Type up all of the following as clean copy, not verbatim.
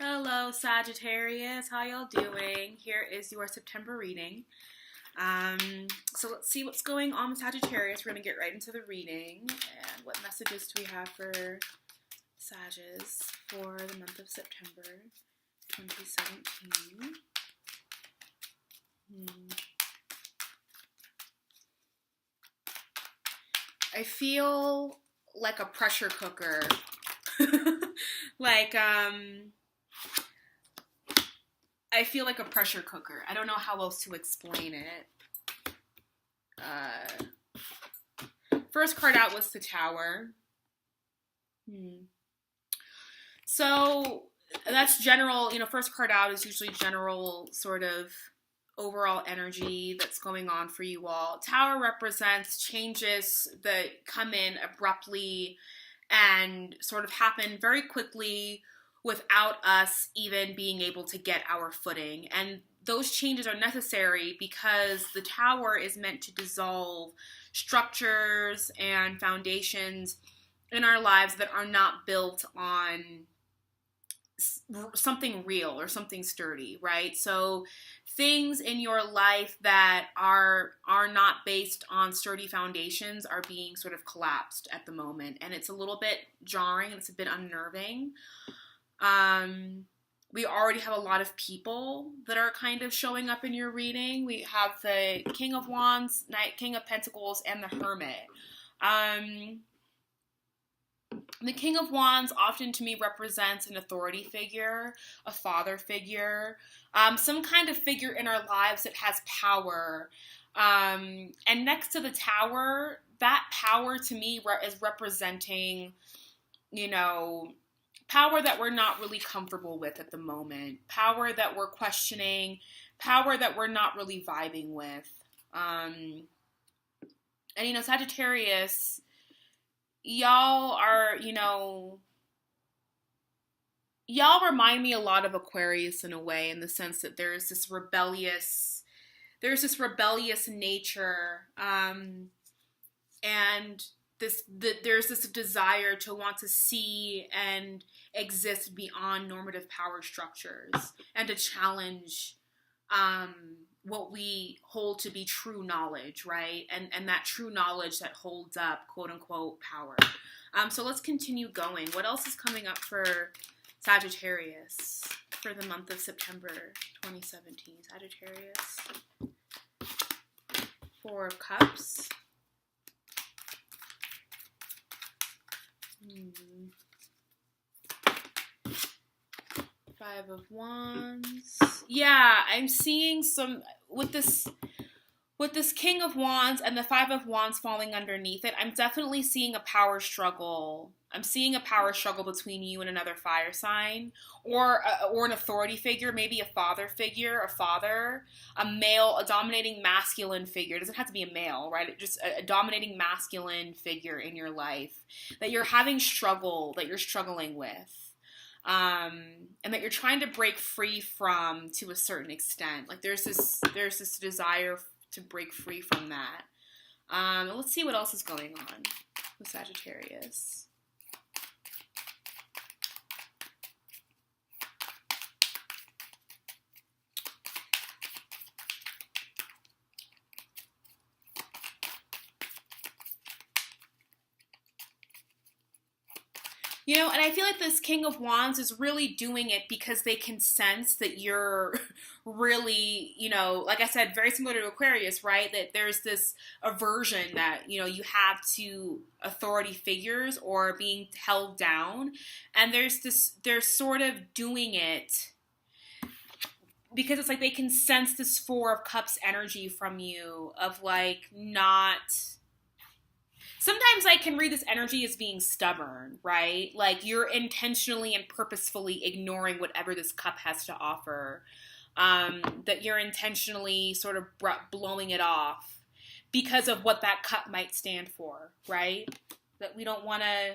Hello, Sagittarius. How y'all doing? Here is your September reading. So let's see what's going on with Sagittarius. We're going to get right into the reading. And what messages do we have for Sagittarius for the month of September 2017? I feel like a pressure cooker. like, I feel like a pressure cooker. I don't know how else to explain it. First card out was the Tower. So that's general, first card out is usually general sort of overall energy that's going on for you all. Tower represents changes that come in abruptly and sort of happen very quickly without us even being able to get our footing. And those changes are necessary because the Tower is meant to dissolve structures and foundations in our lives that are not built on something real or something sturdy, right? So things in your life that are not based on sturdy foundations are being sort of collapsed at the moment, and it's a little bit jarring and it's a bit unnerving. We already have a lot of people that are kind of showing up in your reading. We have the King of Wands, King of Pentacles, and the Hermit. The King of Wands often to me represents an authority figure, a father figure, some kind of figure in our lives that has power. And next to the Tower, that power to me is representing, power that we're not really comfortable with at the moment, power that we're questioning, power that we're not really vibing with. And, Sagittarius, y'all are, y'all remind me a lot of Aquarius in a way, in the sense that there's this rebellious nature, and there's this desire to want to see and exist beyond normative power structures and to challenge what we hold to be true knowledge, right? And that true knowledge that holds up, quote unquote, power. So let's continue going. What else is coming up for Sagittarius for the month of September 2017? Sagittarius. Four of Cups. Five of Wands. Yeah, I'm seeing some with this King of Wands and the Five of Wands falling underneath it. I'm definitely seeing a power struggle. I'm seeing a power struggle between you and another fire sign, or an authority figure, maybe a father figure, a male, a dominating masculine figure. It doesn't have to be a male, right? Just a dominating masculine figure in your life that you're struggling with. And that you're trying to break free from to a certain extent. Like there's this desire to break free from that. Let's see what else is going on with Sagittarius. And I feel like this King of Wands is really doing it because they can sense that you're really, like I said, very similar to Aquarius, right? That there's this aversion that, you have to authority figures or being held down. And they're sort of doing it because it's like they can sense this Four of Cups energy from you of like not... Sometimes I can read this energy as being stubborn, right? Like you're intentionally and purposefully ignoring whatever this cup has to offer. That you're intentionally sort of blowing it off because of what that cup might stand for, right? That we don't want to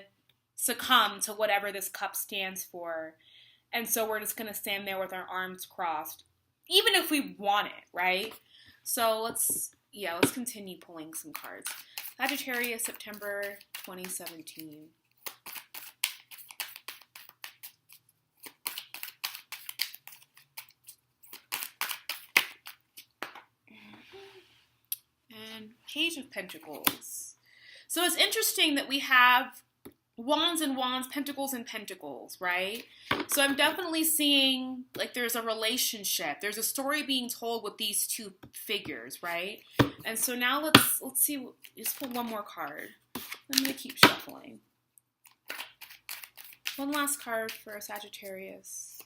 succumb to whatever this cup stands for. And so we're just going to stand there with our arms crossed, even if we want it, right? So let's continue pulling some cards. Sagittarius, September 2017. Page of Pentacles. So it's interesting that we have Wands and Wands, Pentacles and Pentacles, right? So I'm definitely seeing like there's a relationship. There's a story being told with these two figures, right? And so now let's see. Let's pull one more card. I'm going to keep shuffling. One last card for Sagittarius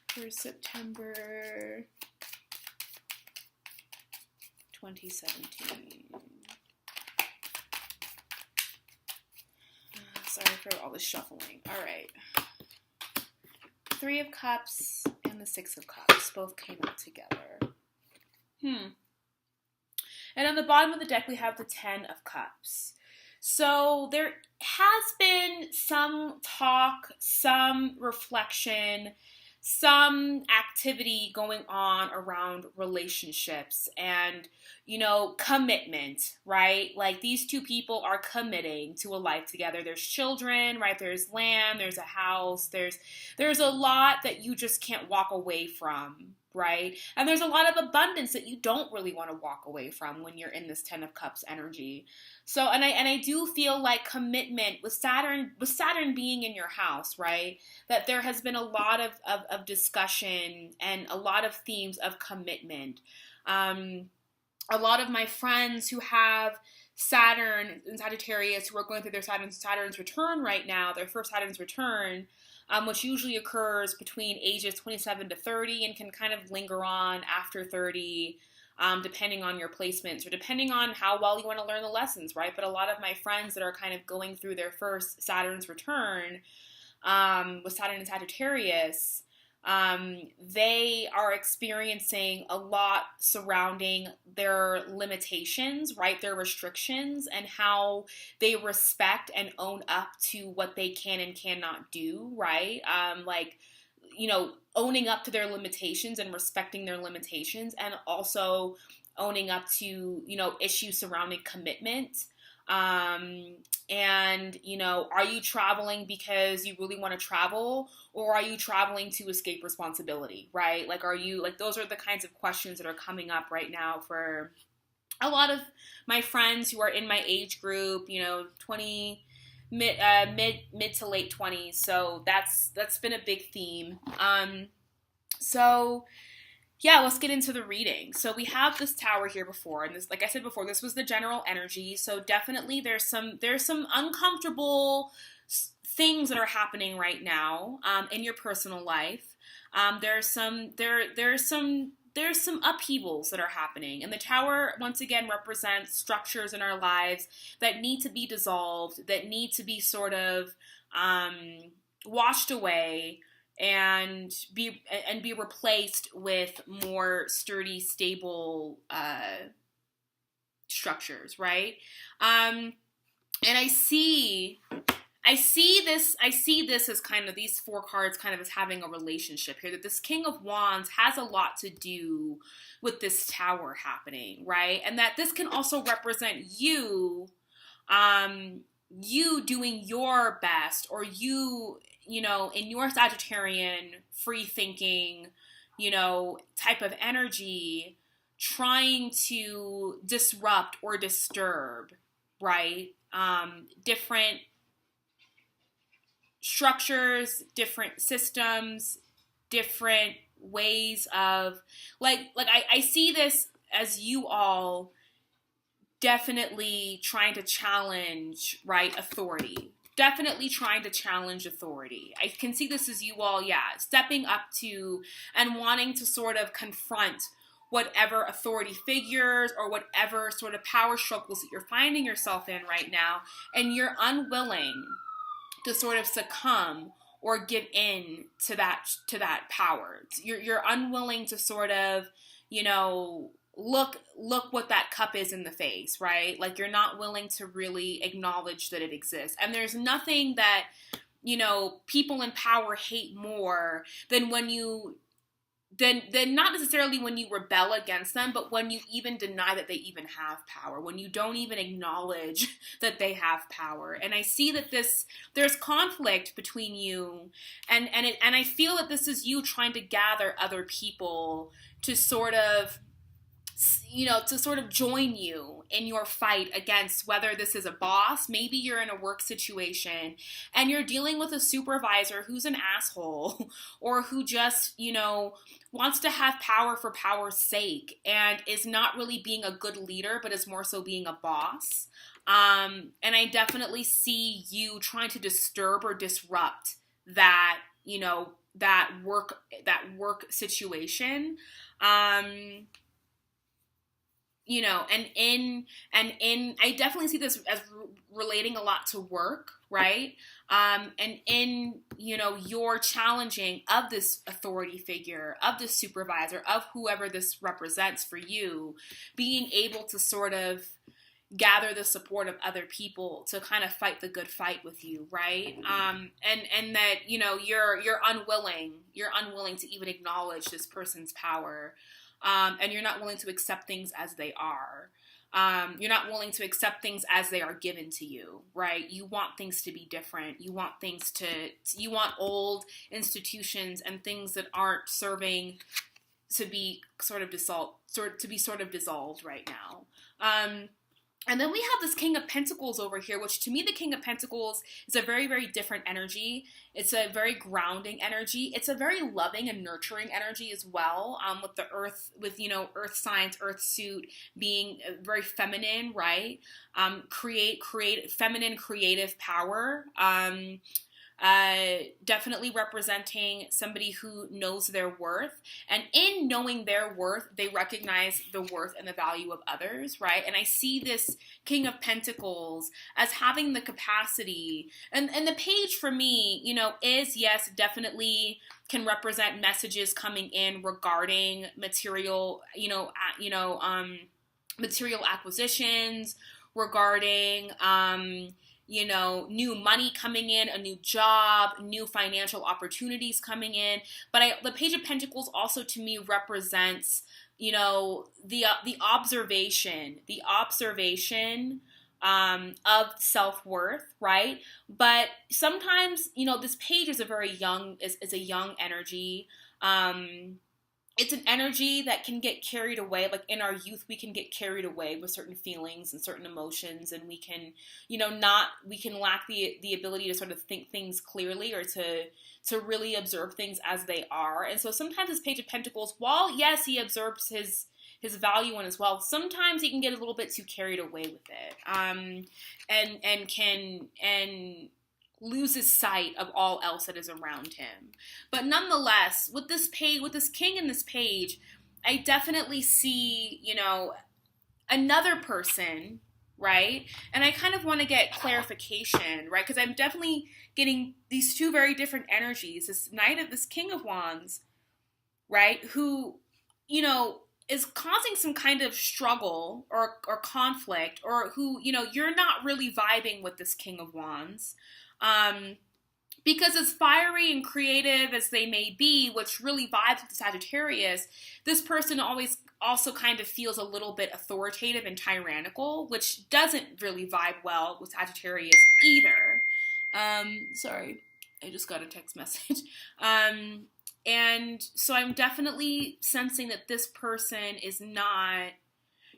for September 2017. Sorry for all this shuffling. All right. Three of Cups and the Six of Cups both came out together. And on the bottom of the deck, we have the Ten of Cups. So there has been some talk, some reflection, some activity going on around relationships and, you know, commitment, right? Like these two people are committing to a life together. There's children, right? There's land, there's a house, there's a lot that you just can't walk away from, right? And there's a lot of abundance that you don't really want to walk away from when you're in this Ten of Cups energy. So, and I do feel like commitment with Saturn being in your house, right? That there has been a lot of discussion and a lot of themes of commitment. A lot of my friends who have Saturn and Sagittarius who are going through their Saturn's return right now, their first Saturn's return, which usually occurs between ages 27 to 30 and can kind of linger on after 30, depending on your placements or depending on how well you want to learn the lessons, right? But a lot of my friends that are kind of going through their first Saturn's return with Saturn and Sagittarius, they are experiencing a lot surrounding their limitations, right? Their restrictions and how they respect and own up to what they can and cannot do, right? Like, you know, owning up to their limitations and respecting their limitations and also owning up to, you know, issues surrounding commitment. And, you know, are you traveling because you really want to travel or are you traveling to escape responsibility, right? Like, those are the kinds of questions that are coming up right now for a lot of my friends who are in my age group, you know, mid to late 20s. So that's been a big theme. So yeah, let's get into the reading. So we have this Tower here before, and this, like I said before, this was the general energy. So definitely there's some uncomfortable things that are happening right now in your personal life. There's some upheavals that are happening, and the Tower once again represents structures in our lives that need to be dissolved, that need to be sort of washed away. And be replaced with more sturdy, stable structures, right? And I see this as kind of these four cards kind of as having a relationship here. That this King of Wands has a lot to do with this Tower happening, right? And that this can also represent you, you doing your best, or you know, in your Sagittarian, free-thinking, you know, type of energy, trying to disrupt or disturb, right? Different structures, different systems, different ways of, like I see this as you all definitely trying to challenge, right, authority. Definitely trying to challenge authority. I can see this as you all, stepping up to and wanting to sort of confront whatever authority figures or whatever sort of power struggles that you're finding yourself in right now, and you're unwilling to sort of succumb or give in to that power. You're unwilling to sort of, you know, look what that cup is in the face, right? Like, you're not willing to really acknowledge that it exists. And there's nothing that, you know, people in power hate more than when you, than not necessarily when you rebel against them, but when you even deny that they even have power, when you don't even acknowledge that they have power. And I see that there's conflict between you, and I feel that this is you trying to gather other people to sort of to sort of join you in your fight against whether this is a boss. Maybe you're in a work situation and you're dealing with a supervisor who's an asshole or who just, wants to have power for power's sake and is not really being a good leader, but is more so being a boss. And I definitely see you trying to disturb or disrupt that, that work situation. I definitely see this as relating a lot to work, right? And in, your challenging of this authority figure, of this supervisor, of whoever this represents for you, being able to sort of gather the support of other people to kind of fight the good fight with you, right? And that, you're unwilling to even acknowledge this person's power. And you're not willing to accept things as they are. You're not willing to accept things as they are given to you, right? You want things to be different. You want you want old institutions and things that aren't serving to be sort of dissolved right now. And then we have this King of Pentacles over here, which to me, the King of Pentacles is a very, very different energy. It's a very grounding energy. It's a very loving and nurturing energy as well, with the earth, with, earth signs, earth suit being very feminine, right? Feminine creative power. Definitely representing somebody who knows their worth, and in knowing their worth, they recognize the worth and the value of others, right? And I see this King of Pentacles as having the capacity, and the page for me, is, yes, definitely can represent messages coming in regarding material, material acquisitions, regarding, new money coming in, a new job, new financial opportunities coming in. But the Page of Pentacles also to me represents, the observation of self-worth, right? But sometimes, this page is is a young energy. It's an energy that can get carried away. Like in our youth, we can get carried away with certain feelings and certain emotions, and we can, we can lack the ability to sort of think things clearly or to really observe things as they are. And so sometimes this Page of Pentacles, while yes, he observes his value in his wealth, sometimes he can get a little bit too carried away with it, and can loses sight of all else that is around him. But nonetheless, with this king in this page, I definitely see, another person, right? And I kind of want to get clarification, right? Because I'm definitely getting these two very different energies. This King of Wands, right? Who, is causing some kind of struggle or conflict, or who, you're not really vibing with this King of Wands. Because as fiery and creative as they may be, which really vibes with the Sagittarius, this person always also kind of feels a little bit authoritative and tyrannical, which doesn't really vibe well with Sagittarius either. Sorry, I just got a text message. And so I'm definitely sensing that this person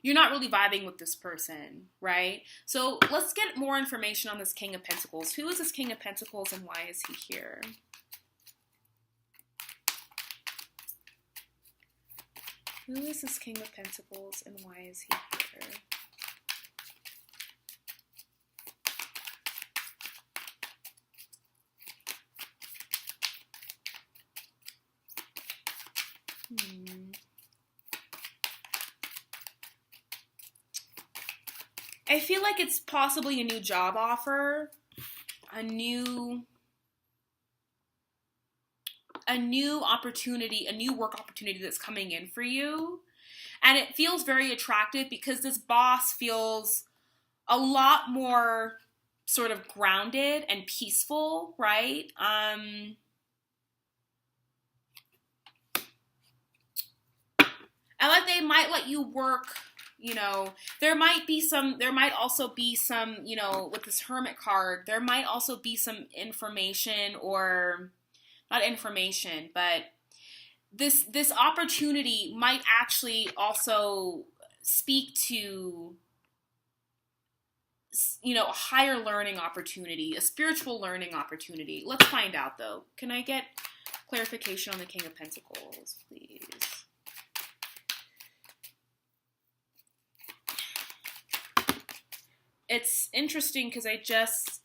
you're not really vibing with this person, right? So let's get more information on this King of Pentacles. Who is this King of Pentacles and why is he here? Who is this King of Pentacles and why is he here? I feel like it's possibly a new job offer, a new opportunity, a new work opportunity that's coming in for you. And it feels very attractive because this boss feels a lot more sort of grounded and peaceful, right? And like they might let you work, there might also be some, with this Hermit card, there might also be some information, or not information, but this opportunity might actually also speak to, you know, a higher learning opportunity, a spiritual learning opportunity. Let's find out, though. Can I get clarification on the King of Pentacles, please? It's interesting because I just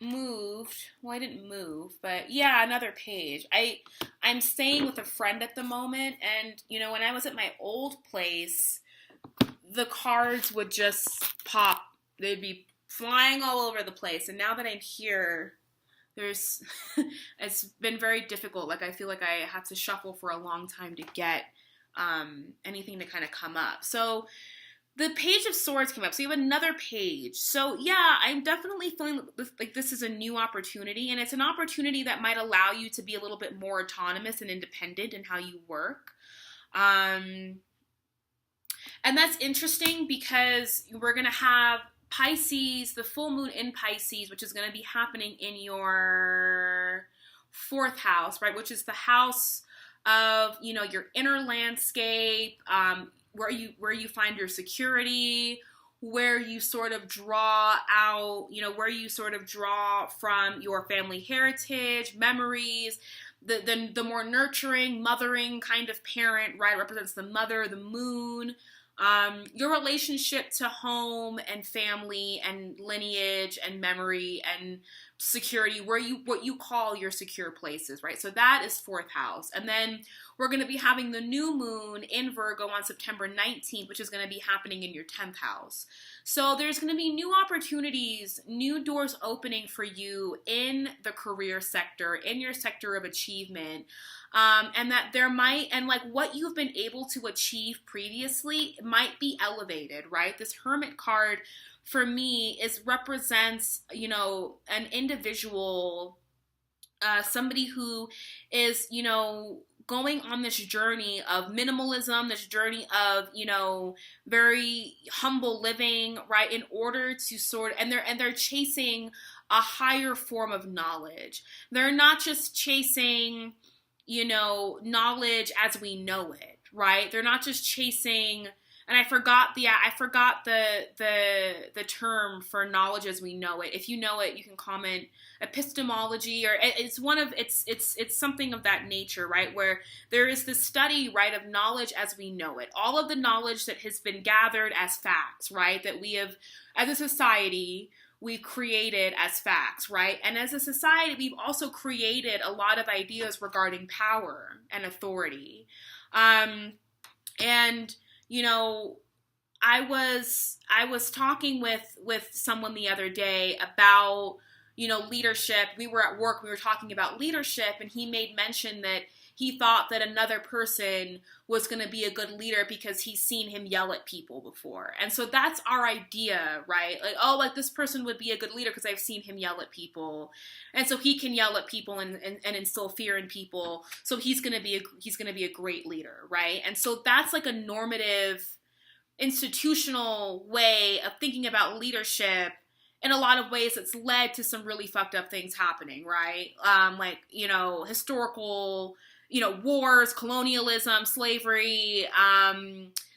moved. Well, I didn't move, but yeah, another page. I'm staying with a friend at the moment, and you know, when I was at my old place, the cards would just pop. They'd be flying all over the place. And now that I'm here, there's it's been very difficult. Like I feel like I have to shuffle for a long time to get anything to kind of come up. So the Page of Swords came up. So you have another page. So yeah, I'm definitely feeling like this is a new opportunity, and it's an opportunity that might allow you to be a little bit more autonomous and independent in how you work. And that's interesting because we're going to have Pisces, the full moon in Pisces, which is going to be happening in your 4th house, right? Which is the house of, you know, your inner landscape, where you find your security, where you sort of draw out, you know, where you sort of draw from your family heritage, memories. The more nurturing, mothering kind of parent, right, represents the mother, the moon. Your relationship to home and family and lineage and memory and security, what you call your secure places, right? So that is 4th house. And then we're going to be having the new moon in Virgo on September 19th, which is going to be happening in your 10th house. So there's going to be new opportunities, new doors opening for you in the career sector, in your sector of achievement. And that there might, and like what you've been able to achieve previously might be elevated, right? This Hermit card for me represents, you know, an individual, somebody who is, you know, going on this journey of minimalism, this journey of, you know, very humble living, right? In order to sort, and they're chasing a higher form of knowledge. They're not just chasing, you know, knowledge as we know it, right? They're not just chasing, and I forgot the term for knowledge as we know it. If you know it, you can comment epistemology, or it's something of that nature, right? Where there is this study, right, of knowledge as we know it. All of the knowledge that has been gathered as facts, right? That we have, as a society, we've created as facts, right? And as a society, we've also created a lot of ideas regarding power and authority. And, you know, I was talking with someone the other day about, you know, leadership. We were at work, we were talking about leadership, and he made mention that he thought that another person was going to be a good leader because he's seen him yell at people before. And so that's our idea, right? Like, oh, like this person would be a good leader because I've seen him yell at people. And so he can yell at people and instill fear in people. So he's going to be a great leader, right? And so that's like a normative institutional way of thinking about leadership. In a lot of ways, it's led to some really fucked up things happening, right? Like, you know, historical, you know, wars, colonialism, slavery,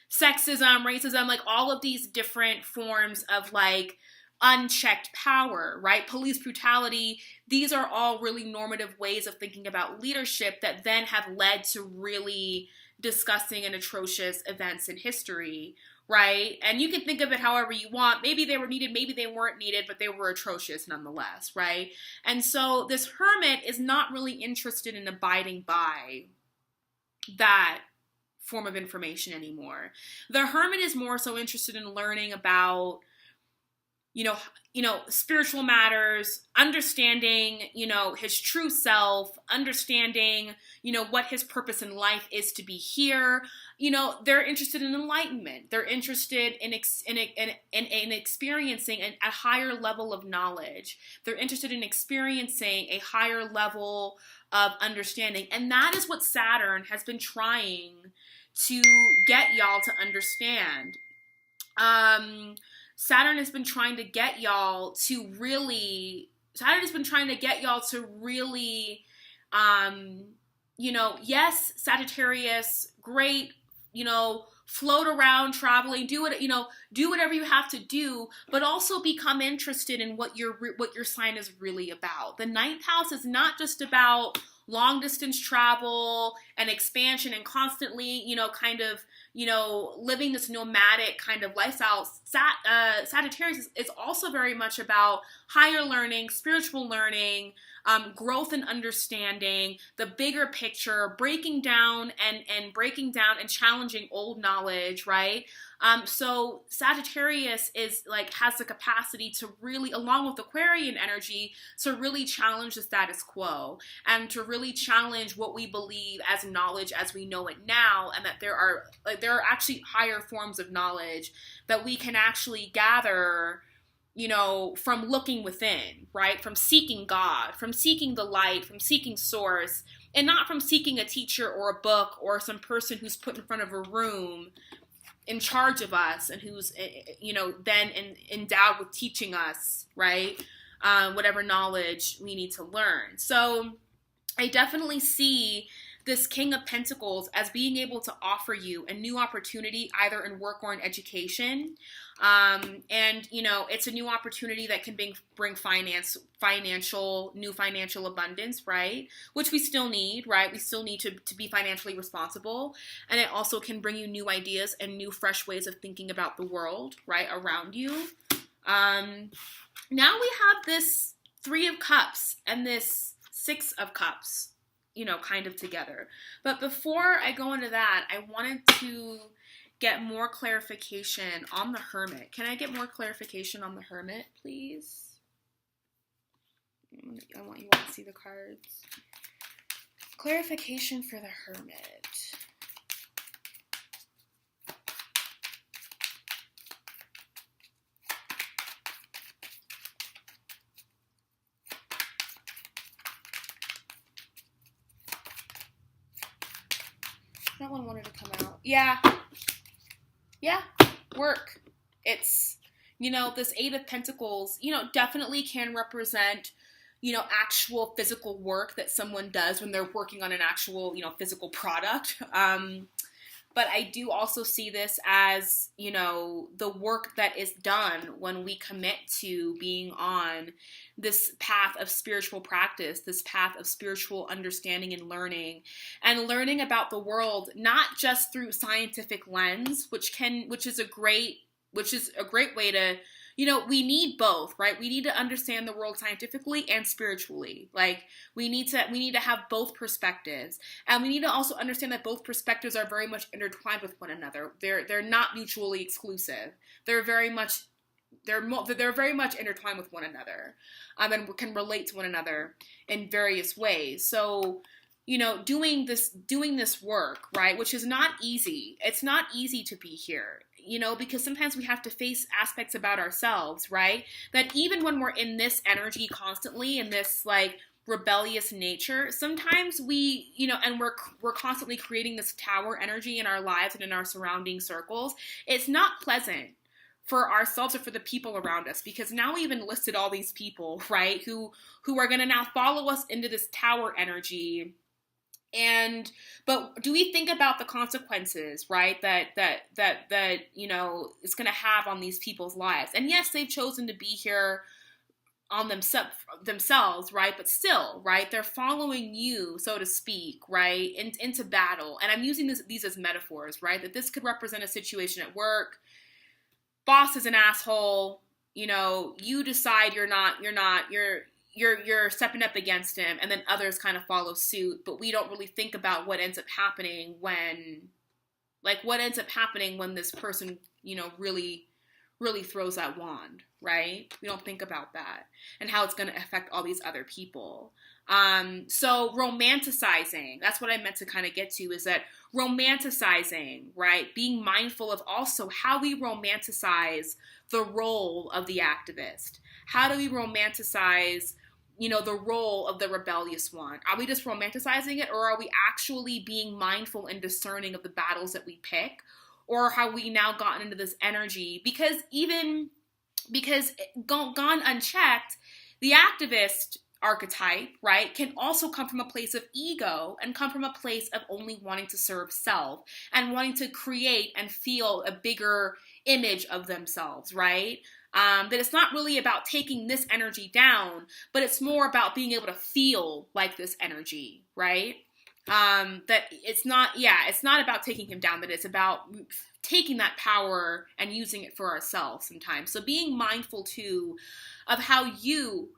sexism, racism, like all of these different forms of like unchecked power, right? Police brutality. These are all really normative ways of thinking about leadership that then have led to really disgusting and atrocious events in history, right? And you can think of it however you want. Maybe they were needed, maybe they weren't needed, but they were atrocious nonetheless, right? And so this hermit is not really interested in abiding by that form of information anymore. The hermit is more so interested in learning about, you know, spiritual matters, understanding, you know, his true self, understanding, you know, what his purpose in life is to be here. You know, they're interested in enlightenment. They're interested in experiencing a higher level of knowledge. They're interested in experiencing a higher level of understanding. And that is what Saturn has been trying to get y'all to understand. Saturn has been trying to get y'all to really yes, Sagittarius, great, float around, traveling, do whatever you have to do, but also become interested in what your sign is really about. The ninth house is not just about long distance travel and expansion and constantly, living this nomadic kind of lifestyle. Sagittarius is also very much about higher learning, spiritual learning, growth and understanding, the bigger picture, breaking down and challenging old knowledge, right? So Sagittarius has the capacity to really, along with Aquarian energy, to really challenge the status quo and to really challenge what we believe as knowledge as we know it now, and that there are actually higher forms of knowledge that we can actually gather, from looking within, right? From seeking God, from seeking the light, from seeking source, and not from seeking a teacher or a book or some person who's put in front of a room in charge of us and who's, then endowed with teaching us, right? Whatever knowledge we need to learn. So I definitely see this King of Pentacles as being able to offer you a new opportunity, either in work or in education. It's a new opportunity that can bring new financial abundance, right? Which we still need, right? We still need to be financially responsible. And it also can bring you new ideas and new fresh ways of thinking about the world, right, around you. Now we have this Three of Cups and this Six of Cups, kind of together. But before I go into that, I wanted to get more clarification on the Hermit. Can I get more clarification on the Hermit, please? I want you all to see the cards. Clarification for the Hermit. That one wanted to come out. Yeah, work. It's, this Eight of Pentacles, definitely can represent, actual physical work that someone does when they're working on an actual, physical product. But I do also see this as, the work that is done when we commit to being on this path of spiritual practice, this path of spiritual understanding and learning about the world, not just through scientific lens, which is a great way to, we need both, right? We need to understand the world scientifically and spiritually. Like we need to have both perspectives, and we need to also understand that both perspectives are very much intertwined with one another. They're not mutually exclusive. They're very much intertwined with one another, and can relate to one another in various ways. So, doing this work, right, which is not easy. It's not easy to be here, because sometimes we have to face aspects about ourselves, right, that even when we're in this energy constantly, in this rebellious nature, sometimes we, and we're constantly creating this tower energy in our lives and in our surrounding circles. It's not pleasant for ourselves or for the people around us, because now we've enlisted all these people, right, who are going to now follow us into this tower energy. But do we think about the consequences, right, that it's going to have on these people's lives? And yes, they've chosen to be here on themselves, right? But still, right, they're following you, so to speak, right, into battle. And I'm using these as metaphors, right, that this could represent a situation at work. Boss is an asshole, you decide you're stepping up against him, and then others kind of follow suit, but we don't really think about what ends up happening when this person, really, really throws that wand, right? We don't think about that and how it's going to affect all these other people. So romanticizing, that's what I meant to kind of get to, is that romanticizing, right? Being mindful of also how we romanticize the role of the activist. How do we romanticize, the role of the rebellious one? Are we just romanticizing it, or are we actually being mindful and discerning of the battles that we pick? Or have we now gotten into this energy? Because gone unchecked, the activists archetype, right, can also come from a place of ego and come from a place of only wanting to serve self and wanting to create and feel a bigger image of themselves, right? That it's not really about taking this energy down, but it's more about being able to feel like this energy, right? That it's not about taking him down, that it's about taking that power and using it for ourselves sometimes. So being mindful too of how you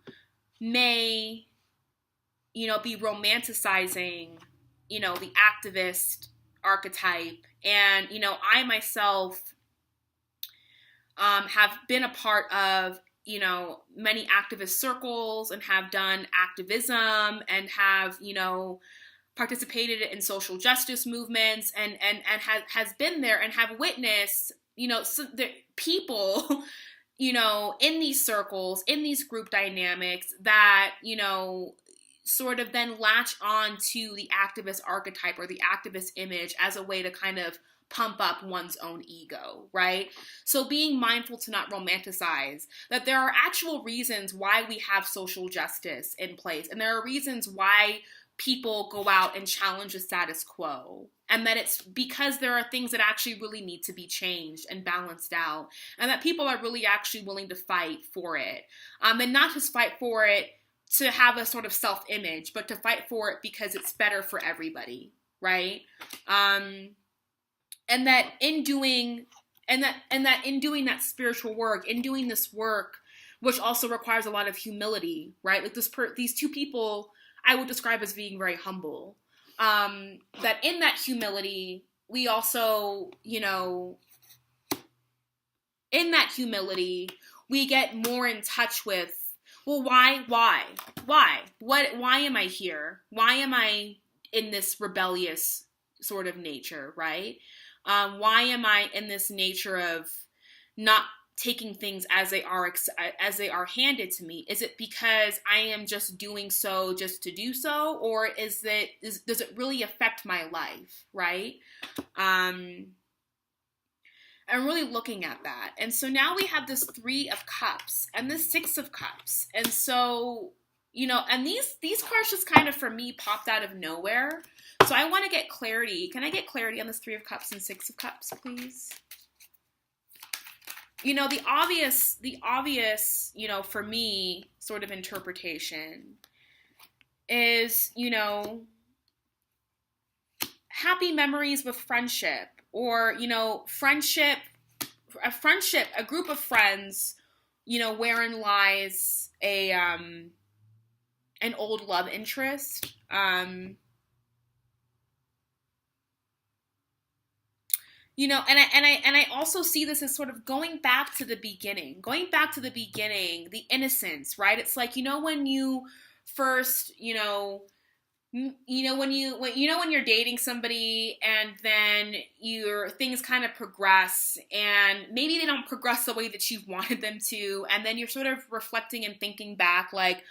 may, be romanticizing, the activist archetype. And, I myself have been a part of, many activist circles and have done activism and have, participated in social justice movements and has been there and have witnessed, so the people, in these circles, in these group dynamics that, sort of then latch on to the activist archetype or the activist image as a way to kind of pump up one's own ego, right? So being mindful to not romanticize that there are actual reasons why we have social justice in place. And there are reasons why people go out and challenge the status quo. And that it's because there are things that actually really need to be changed and balanced out. And that people are really actually willing to fight for it. And not just fight for it to have a sort of self-image, but to fight for it because it's better for everybody, right? And that in doing that spiritual work, in doing this work, which also requires a lot of humility, right? Like these two people I would describe as being very humble. That in that humility, we also, in that humility, we get more in touch with, well, why? Why am I here? Why am I in this rebellious sort of nature, right? Why am I in this nature of not taking things as they are handed to me? Is it because I am just doing so just to do so, or does it really affect my life, right? I'm really looking at that. And so now we have this 3 of Cups and this 6 of Cups. And so, and these cards just kind of, for me, popped out of nowhere. So I want to get clarity. Can I get clarity on this 3 of Cups and 6 of Cups, please? The obvious, for me, sort of interpretation is, happy memories with friendship, or, a group of friends, wherein lies an old love interest. And I also see this as sort of going back to the beginning, the innocence, right? It's like, when you first, when you're dating somebody and then your things kind of progress and maybe they don't progress the way that you wanted them to. And then you're sort of reflecting and thinking back like,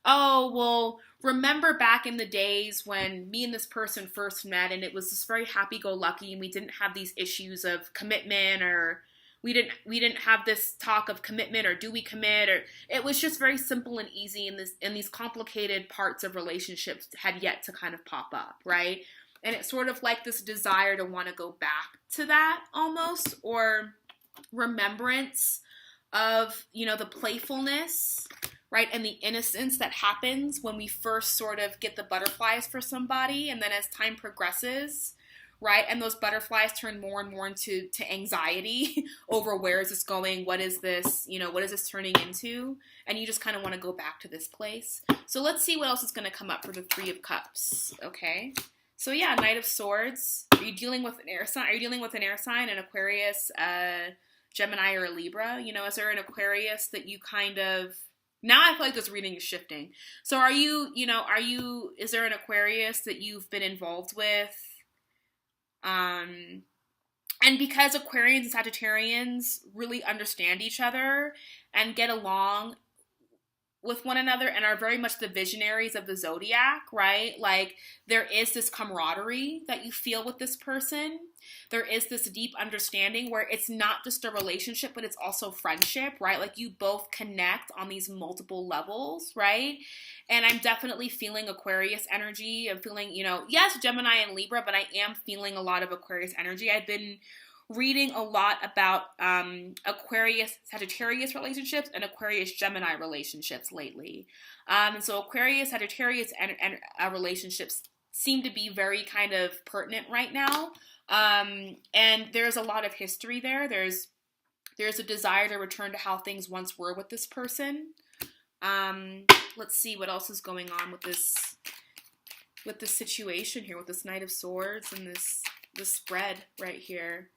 oh, well, remember back in the days when me and this person first met and it was just very happy-go-lucky and we didn't have these issues of commitment, or we didn't have this talk of commitment, or do we commit, or it was just very simple and easy, and these complicated parts of relationships had yet to kind of pop up, right? And it's sort of like this desire to want to go back to that almost, or remembrance of, the playfulness, right? And the innocence that happens when we first sort of get the butterflies for somebody. And then as time progresses, right? And those butterflies turn more and more into anxiety over where is this going? What is this? What is this turning into? And you just kind of want to go back to this place. So let's see what else is going to come up for the 3 of Cups. Okay. So yeah, Knight of Swords. Are you dealing with an air sign? Are you dealing with an air sign, an Aquarius, Gemini, or a Libra? Is there an Aquarius that you kind of... Now I feel like this reading is shifting. So is there an Aquarius that you've been involved with? And because Aquarians and Sagittarians really understand each other and get along with one another and are very much the visionaries of the zodiac, right? Like there is this camaraderie that you feel with this person. There is this deep understanding where it's not just a relationship, but it's also friendship, right? Like you both connect on these multiple levels, right? And I'm definitely feeling Aquarius energy. I'm feeling, yes, Gemini and Libra, but I am feeling a lot of Aquarius energy. I've been reading a lot about Aquarius Sagittarius relationships and Aquarius Gemini relationships lately. And so Aquarius Sagittarius and relationships seem to be very kind of pertinent right now. And there's a lot of history there. There's a desire to return to how things once were with this person. Let's see what else is going on with this situation here, with this Knight of Swords and this spread right here.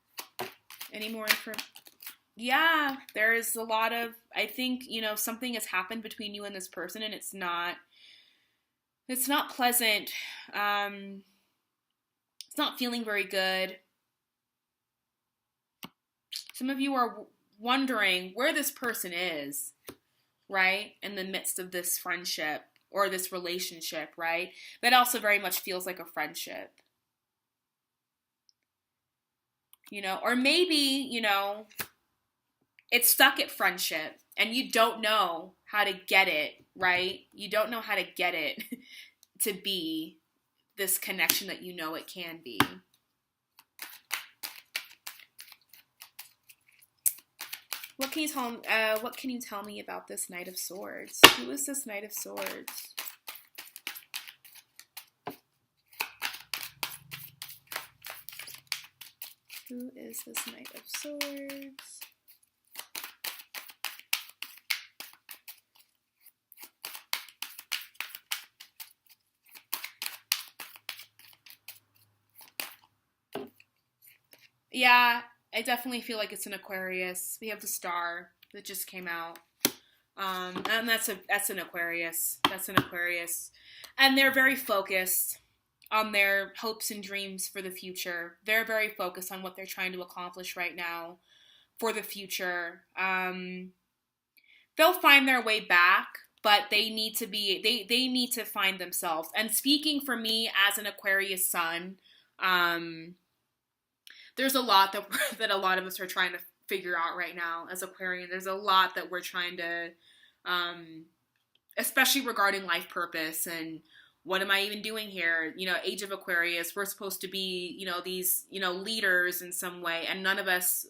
Any more information? Yeah, there is a lot of, I think, something has happened between you and this person, and it's not pleasant. It's not feeling very good. Some of you are wondering where this person is, right? In the midst of this friendship or this relationship, right? That also very much feels like a friendship. Or maybe, it's stuck at friendship and you don't know how to get it, right? You don't know how to get it to be this connection that it can be. What can you tell me about this Knight of Swords? Who is this Knight of Swords? Who is this Knight of Swords? Yeah, I definitely feel like it's an Aquarius. We have the star that just came out. And that's an Aquarius. That's an Aquarius. And they're very focused on their hopes and dreams for the future. They're very focused on what they're trying to accomplish right now for the future. They'll find their way back, but they need to find themselves. And speaking for me as an Aquarius sun, there's a lot that a lot of us are trying to figure out right now as Aquarian. There's a lot that we're trying to, especially regarding life purpose and what am I even doing here? Age of Aquarius, we're supposed to be, these, leaders in some way. And none of us,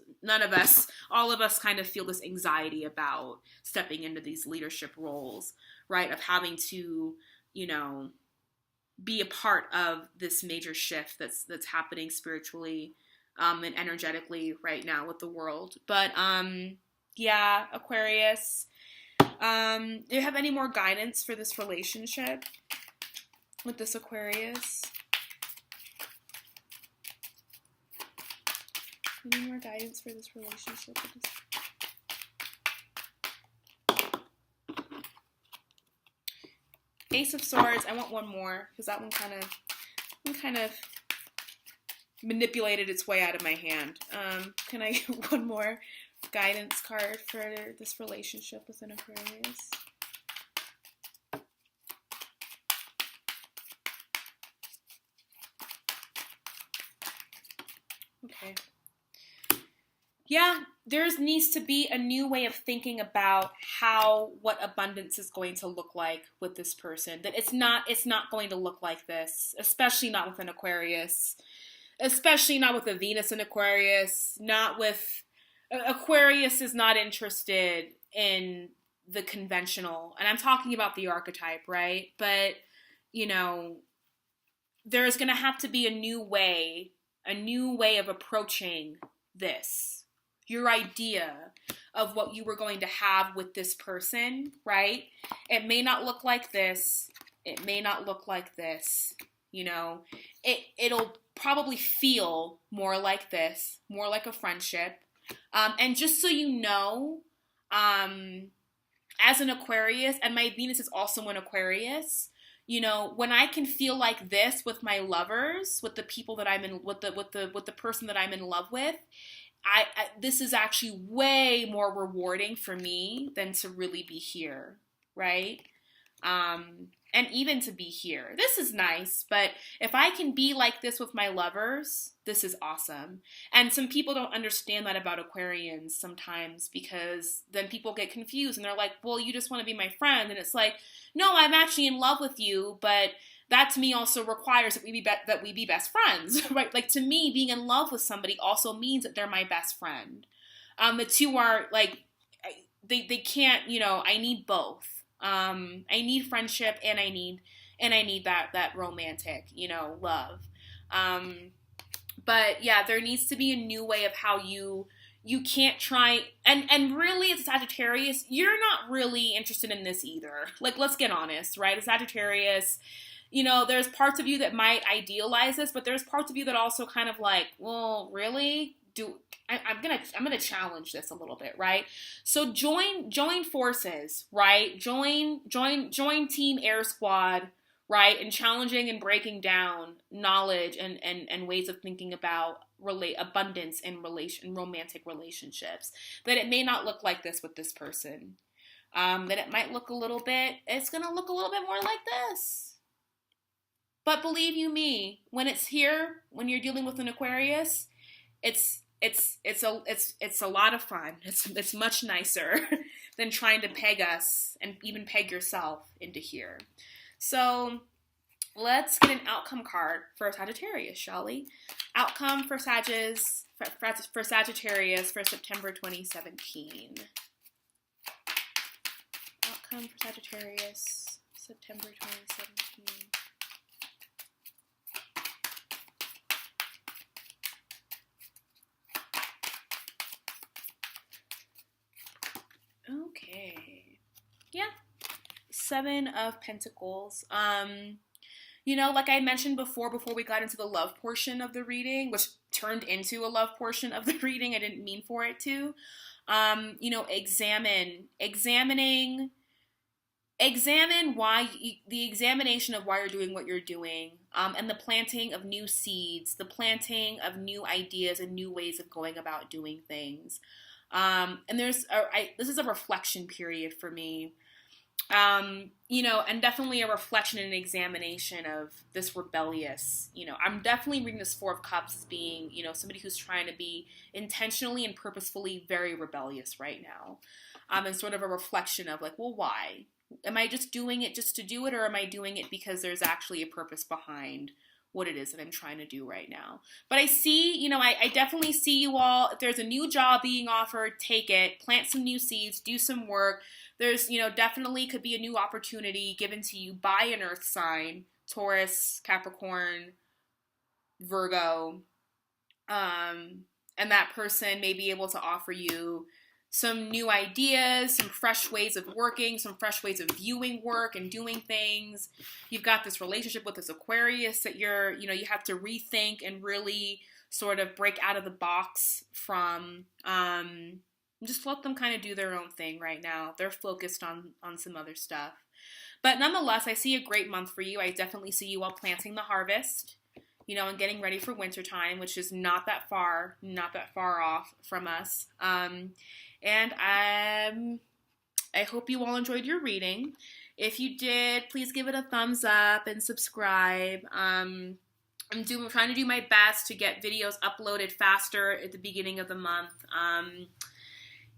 all of us kind of feel this anxiety about stepping into these leadership roles, right? Of having to, be a part of this major shift that's happening spiritually, and energetically right now with the world. But, yeah, Aquarius, do you have any more guidance for this relationship with this Aquarius? Any more guidance for this relationship with this? Ace of Swords. I want one more because that one kind of manipulated its way out of my hand. Can I get one more guidance card for this relationship with an Aquarius? Okay. Yeah, there needs to be a new way of thinking about what abundance is going to look like with this person. That it's not going to look like this, especially not with an Aquarius, especially not with a Venus in Aquarius, Aquarius is not interested in the conventional, and I'm talking about the archetype, right? But, there's going to have to be a new way of approaching this. Your idea of what you were going to have with this person, right? It may not look like this. It may not look like this. It'll probably feel more like this, more like a friendship. And just so you know, as an Aquarius, and my Venus is also an Aquarius, when I can feel like this with my lovers, with the people that I'm in, with the person that I'm in love with, this is actually way more rewarding for me than to really be here, right? And even to be here. This is nice, but if I can be like this with my lovers, this is awesome. And some people don't understand that about Aquarians sometimes, because then people get confused and they're like, well, you just want to be my friend. And it's like, no, I'm actually in love with you, but that to me also requires that we be best friends, right? Like, to me, being in love with somebody also means that they're my best friend. The two are like, they can't, you know, I need both. I need friendship, and I need that romantic, you know, love. But yeah, there needs to be a new way of how you can't try, and really, as a Sagittarius, you're not really interested in this either. Like, let's get honest, right? A Sagittarius, you know, there's parts of you that might idealize this, but there's parts of you that also kind of like, well, really? I'm gonna challenge this a little bit, right? So join forces, right? Join Team Air Squad, right? And challenging and breaking down knowledge and ways of thinking about abundance in romantic relationships. That it may not look like this with this person. That it might look it's gonna look a little bit more like this. But believe you me, when it's here, when you're dealing with an Aquarius, it's a lot of fun. It's much nicer than trying to peg us and even peg yourself into here. So let's get an outcome card for Sagittarius, shall we? Outcome for Sagittarius for September 2017. Outcome for Sagittarius, September 2017. Okay. Yeah. 7 of Pentacles. You know, like I mentioned before we got into the love portion of the reading, which turned into a love portion of the reading. I didn't mean for it to. You know, examine why the examination of why you're doing what you're doing, and the planting of new seeds, the planting of new ideas and new ways of going about doing things. And this is a reflection period for me. You know, and definitely a reflection and examination of this rebellious, you know, I'm definitely reading this 4 of Cups as being, you know, somebody who's trying to be intentionally and purposefully very rebellious right now. And sort of a reflection of like, well, why? Am I just doing it just to do it, or am I doing it because there's actually a purpose behind what it is that I'm trying to do right now? But I see, you know, I definitely see you all. If there's a new job being offered, take it, plant some new seeds, do some work. There's, you know, definitely could be a new opportunity given to you by an earth sign, Taurus, Capricorn, Virgo. And that person may be able to offer you some new ideas, some fresh ways of working, some fresh ways of viewing work and doing things. You've got this relationship with this Aquarius that you have to rethink and really sort of break out of the box from. Just let them kind of do their own thing right now. They're focused on some other stuff. But nonetheless, I see a great month for you. I definitely see you all planting the harvest, you know, and getting ready for wintertime, which is not that far off from us. And I hope you all enjoyed your reading. If you did, please give it a thumbs up and subscribe. I'm trying to do my best to get videos uploaded faster at the beginning of the month.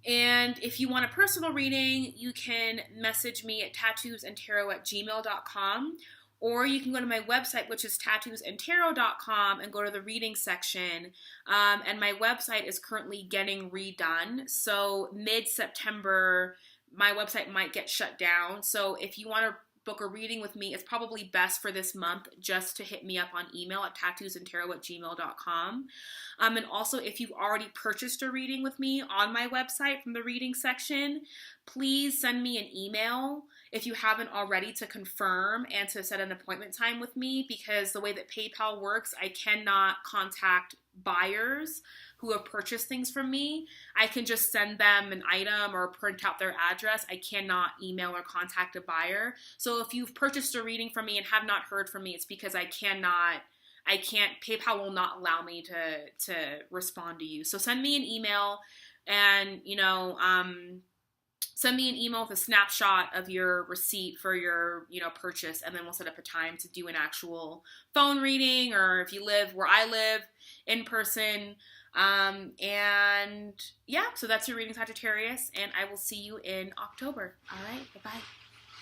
And if you want a personal reading, you can message me at tattoosandtarot@gmail.com, or you can go to my website, which is tattoosandtarot.com, and go to the reading section. And my website is currently getting redone. So mid-September, my website might get shut down. So if you want to book a reading with me, it's probably best for this month just to hit me up on email at tattoosandtarot@gmail.com. And also, if you've already purchased a reading with me on my website from the reading section, please send me an email if you haven't already to confirm and to set an appointment time with me, because the way that PayPal works, I cannot contact buyers who have purchased things from me. I can just send them an item or print out their address. I cannot email or contact a buyer. So if you've purchased a reading from me and have not heard from me, it's because PayPal will not allow me to respond to you. So send me an email and, send me an email with a snapshot of your receipt for your, purchase, and then we'll set up a time to do an actual phone reading, or if you live where I live, in person. And yeah, so that's your reading, Sagittarius, and I will see you in October. All right, bye-bye.